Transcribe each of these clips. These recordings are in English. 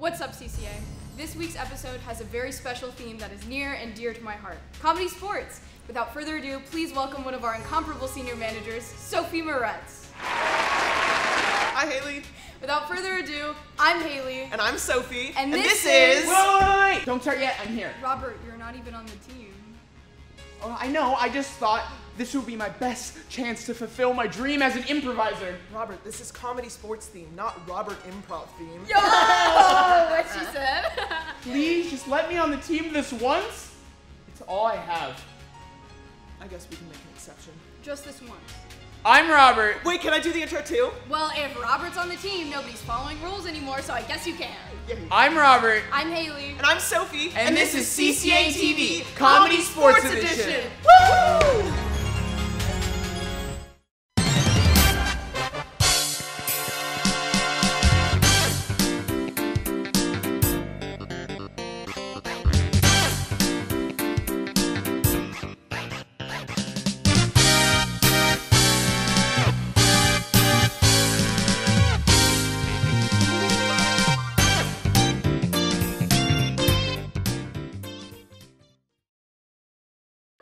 What's up, CCA? This week's episode has a very special theme that is near and dear to my heart. Comedy sports. Without further ado, please welcome one of our incomparable senior managers, Sophie Moretz. Hi, Haley. Without further ado, I'm Haley. And I'm Sophie. And this is... Wait! Don't start yet, I'm here. Robert, you're not even on the team. Oh, I know, I just thought this would be my best chance to fulfill my dream as an improviser. Robert, this is comedy sports theme, not Robert improv theme. Yo! What she said. Please, just let me on the team this once. It's all I have. I guess we can make an exception. Just this once. I'm Robert. Wait, can I do the intro too? Well, if Robert's on the team, nobody's following rules anymore, so I guess you can. I'm Robert. I'm Haley. And I'm Sophie. And this is CCA-TV, Comedy Sports Edition. Woo!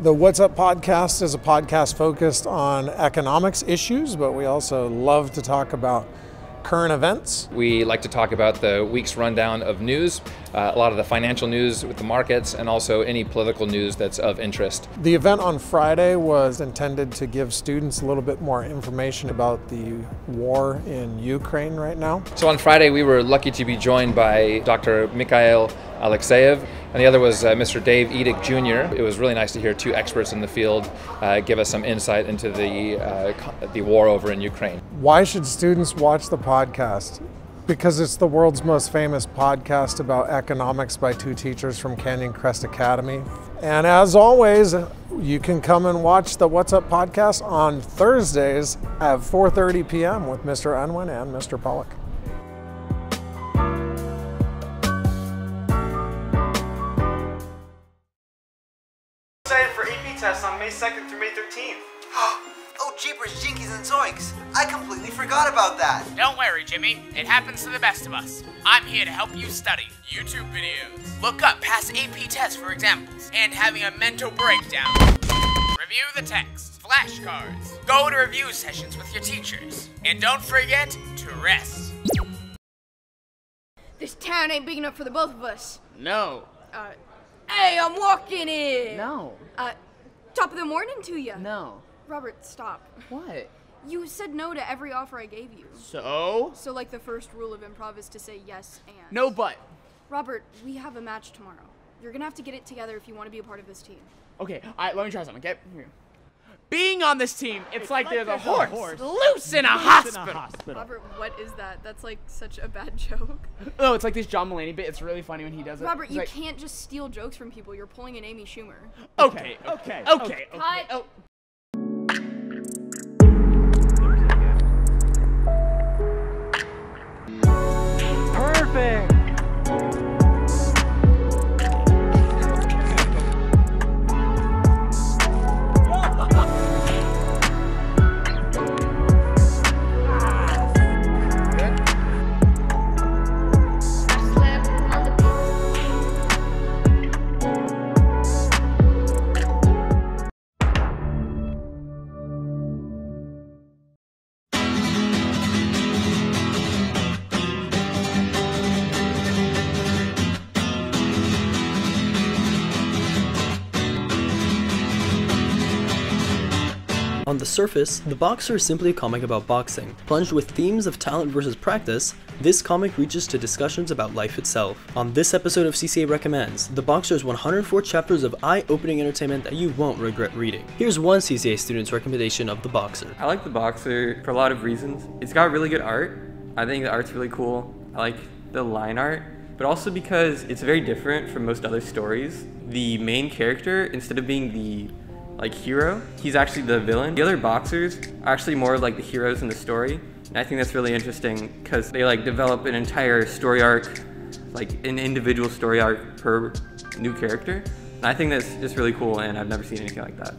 The What's Up podcast is a podcast focused on economics issues, but we also love to talk about current events. We like to talk about the week's rundown of news, a lot of the financial news with the markets, and also any political news that's of interest. The event on Friday was intended to give students a little bit more information about the war in Ukraine right now. So on Friday, we were lucky to be joined by Dr. Mikhail Alexeyev, and the other was Mr. Dave Edick Jr. It was really nice to hear two experts in the field give us some insight into the war over in Ukraine. Why should students watch the podcast? Because it's the world's most famous podcast about economics by two teachers from Canyon Crest Academy. And as always, you can come and watch the What's Up podcast on Thursdays at 4:30 p.m. with Mr. Unwin and Mr. Pollock. Excited for AP tests on May 2nd through May 13th. Oh, jeepers, jinkies and zoinks! I completely forgot about that! Don't worry, Jimmy. It happens to the best of us. I'm here to help you study. YouTube videos. Look up past AP tests for examples, and having a mental breakdown. Review the text, flashcards. Go to review sessions with your teachers. And don't forget to rest. This town ain't big enough for the both of us. No. Hey, I'm walking in. No. Top of the morning to you. No. Robert, stop. What? You said no to every offer I gave you. So? So like the first rule of improv is to say yes and. No but. Robert, we have a match tomorrow. You're gonna have to get it together if you want to be a part of this team. Okay, alright, let me try something, okay? Here. Being on this team, it's like there's a horse loose in a hospital. Robert, what is that? That's like such a bad joke. No, it's like this John Mulaney bit. It's really funny when he does it. Robert, He's you like, can't just steal jokes from people. You're pulling an Amy Schumer. Okay. Cut. Oh. Perfect! On the surface, The Boxer is simply a comic about boxing. Plunged with themes of talent versus practice, this comic reaches to discussions about life itself. On this episode of CCA Recommends, The Boxer's 104 chapters of eye-opening entertainment that you won't regret reading. Here's one CCA student's recommendation of The Boxer. I like The Boxer for a lot of reasons. It's got really good art. I think the art's really cool. I like the line art, but also because it's very different from most other stories. The main character, instead of being the hero, he's actually the villain. The other boxers are actually more like the heroes in the story, and I think that's really interesting because they develop an entire story arc, an individual story arc per new character, and I think that's just really cool, and I've never seen anything like that.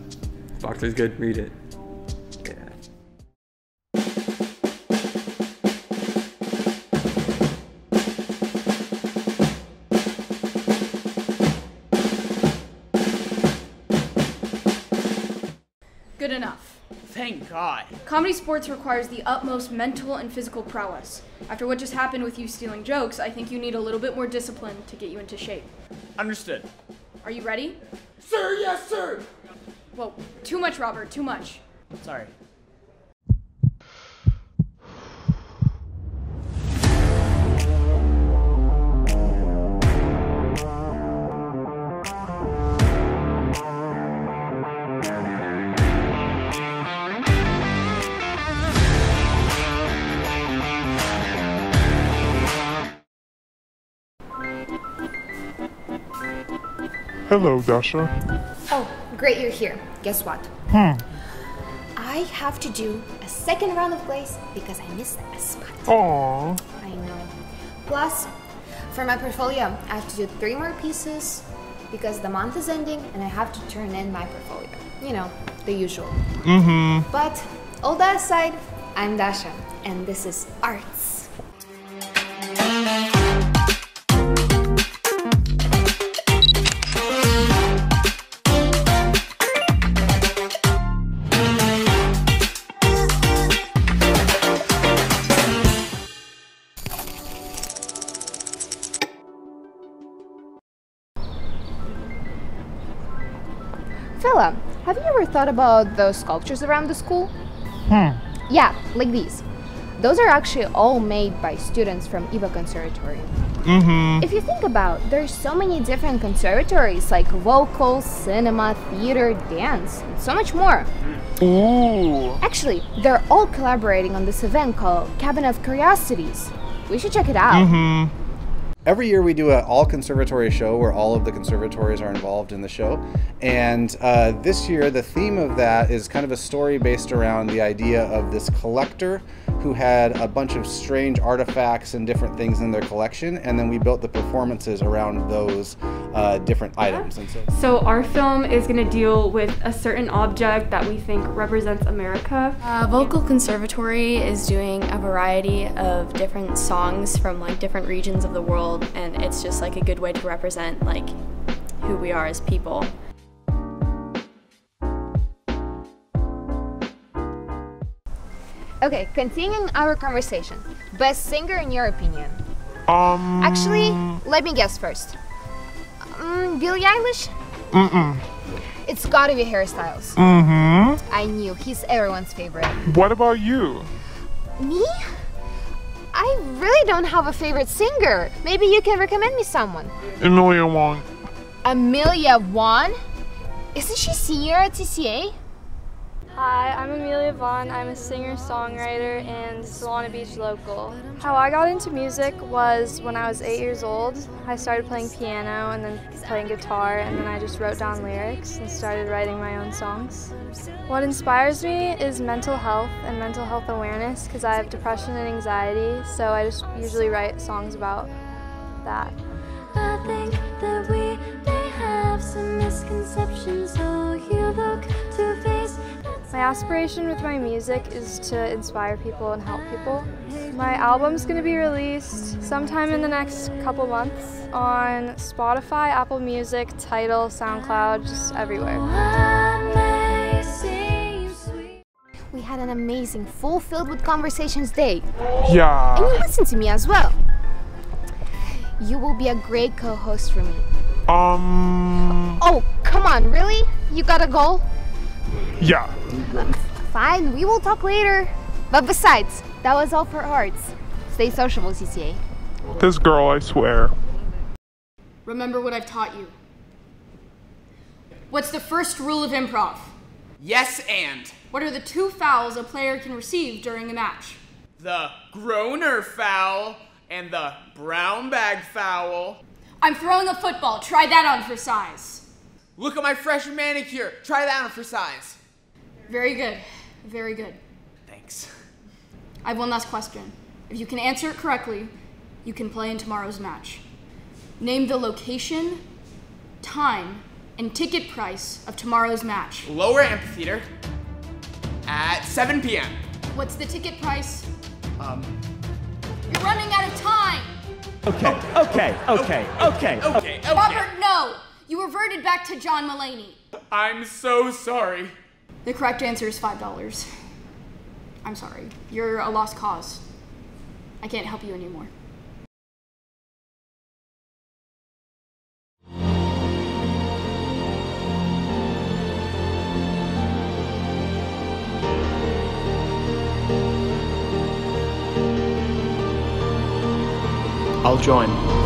Boxer's good, read it. Yeah. Thank God. Comedy sports requires the utmost mental and physical prowess. After what just happened with you stealing jokes, I think you need a little bit more discipline to get you into shape. Understood. Are you ready? Sir, yes, sir! Whoa, too much, Robert, too much. Sorry. Hello, Dasha. Oh, great you're here. Guess what? I have to do a second round of glaze because I missed a spot. Aww. I know. Plus, for my portfolio, I have to do 3 more pieces because the month is ending and I have to turn in my portfolio. You know, the usual. But all that aside, I'm Dasha, and this is Arts. Fella, have you ever thought about those sculptures around the school? Yeah, like these. Those are actually all made by students from Iva Conservatory. If you think about, there's so many different conservatories like vocal, cinema, theater, dance, and so much more. Ooh. Actually, they're all collaborating on this event called Cabin of Curiosities. We should check it out. Every year we do an all-conservatory show where all of the conservatories are involved in the show. And this year the theme of that is kind of a story based around the idea of this collector who had a bunch of strange artifacts and different things in their collection, and then we built the performances around those different items. And so our film is going to deal with a certain object that we think represents America. Vocal Conservatory is doing a variety of different songs from like different regions of the world, and it's just like a good way to represent like who we are as people. Okay, continuing our conversation. Best singer in your opinion? Actually, let me guess first. Billie Eilish? It's gotta be Harry Styles. I knew, he's everyone's favorite. What about you? Me? I really don't have a favorite singer. Maybe you can recommend me someone. Amelia Wong. Amelia Wong? Isn't she senior at CCA? Hi, I'm Amelia Vaughn. I'm a singer-songwriter and Solana Beach local. How I got into music was when I was 8 years old. I started playing piano and then playing guitar, and then I just wrote down lyrics and started writing my own songs. What inspires me is mental health and mental health awareness because I have depression and anxiety, so I just usually write songs about that. I think that we may have some misconceptions, so you look to face. My aspiration with my music is to inspire people and help people. My album's going to be released sometime in the next couple months on Spotify, Apple Music, Tidal, SoundCloud, just everywhere. We had an amazing, full-filled with conversations day. Yeah. And you listened to me as well. You will be a great co-host for me. Oh, come on, really? You got a goal? Yeah. Fine, we will talk later. But besides, that was all for Arts. Stay sociable, CCA. This girl, I swear. Remember what I've taught you. What's the first rule of improv? Yes, and. What are the 2 fouls a player can receive during a match? The groaner foul and the brown bag foul. I'm throwing a football. Try that on for size. Look at my fresh manicure. Try that on for size. Very good. Very good. Thanks. I have one last question. If you can answer it correctly, you can play in tomorrow's match. Name the location, time, and ticket price of tomorrow's match. Lower amphitheater at 7 p.m. What's the ticket price? You're running out of time. Okay. Robert, no! You reverted back to John Mulaney. I'm so sorry. The correct answer is $5. I'm sorry. You're a lost cause. I can't help you anymore. I'll join.